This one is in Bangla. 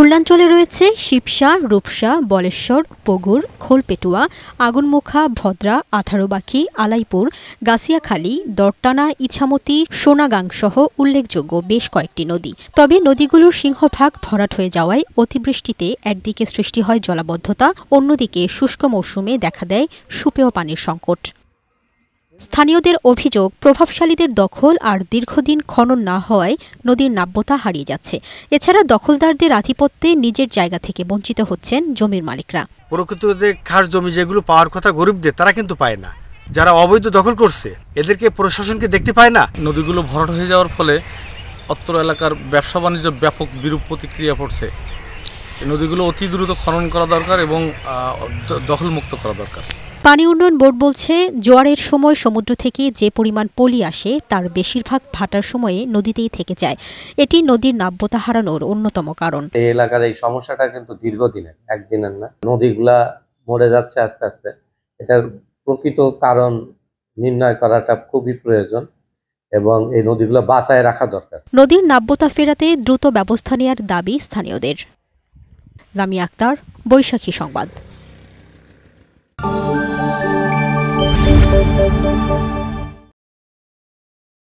খুলনাঞ্চলে রয়েছে শিবসা, রূপসা, বলেশ্বর, পগুর, খোলপেটুয়া, আগুনমুখা, ভদ্রা, 18 আলাইপুর, গাছিয়াখালী, দরটানা, ইছামতি, সোনাগাংসহ উল্লেখযোগ্য বেশ কয়েকটি নদী। তবে নদীগুলোর সিংহভাগ ভরাট হয়ে যাওয়ায় অতিবৃষ্টিতে একদিকে সৃষ্টি হয় জলাবদ্ধতা, অন্যদিকে শুষ্ক মৌসুমে দেখা দেয় সুপেয় পানির সংকট। স্থানীয়দের অভিযোগ, প্রভাবশালীদের দখল আর দীর্ঘদিন খনন না হওয়ায় নদীর নাব্যতা হারিয়ে যাচ্ছে। এছাড়া দখলদারদের আধিপত্যে নিজের জায়গা থেকে বঞ্চিত হচ্ছেন জমির মালিকরা। প্রকৃত যে খাস জমি যেগুলো পাওয়ার কথা গরিবদের, তারা কিন্তু পায় না। যারা অবৈধ দখল করছে এদেরকে প্রশাসনকে দেখতে পায় না। নদীগুলো ভরাট হয়ে যাওয়ার ফলে অত্র এলাকার ব্যবসা বাণিজ্য ব্যাপক বিরূপ প্রতিক্রিয়া পড়ছে। এই নদীগুলো অতি দ্রুত খনন করা দরকার এবং দখলমুক্ত করা দরকার। পানি উন্নয়ন বোর্ড বলছে, জোয়ারের সময় সমুদ্র থেকে যে পরিমাণ পলি আসে তার বেশিরভাগ ভাটার সময়ে নদীতেই থেকে যায়। এটি নদীর নাব্যতা হারানোর অন্যতম কারণ। এই এলাকার এই সমস্যাটা কিন্তু দীর্ঘদিনের, একদিনের না। নদীগুলা মরে যাচ্ছে আস্তে আস্তে। এটার প্রকৃত কারণ নির্ণয় করাটা খুবই প্রয়োজন এবং এই নদীগুলো বাঁচায় রাখা দরকার। নদীর নাব্যতা ফেরাতে দ্রুত ব্যবস্থা নেওয়ার দাবি স্থানীয়দের। লামিয়া আক্তার, বৈশাখী সংবাদ।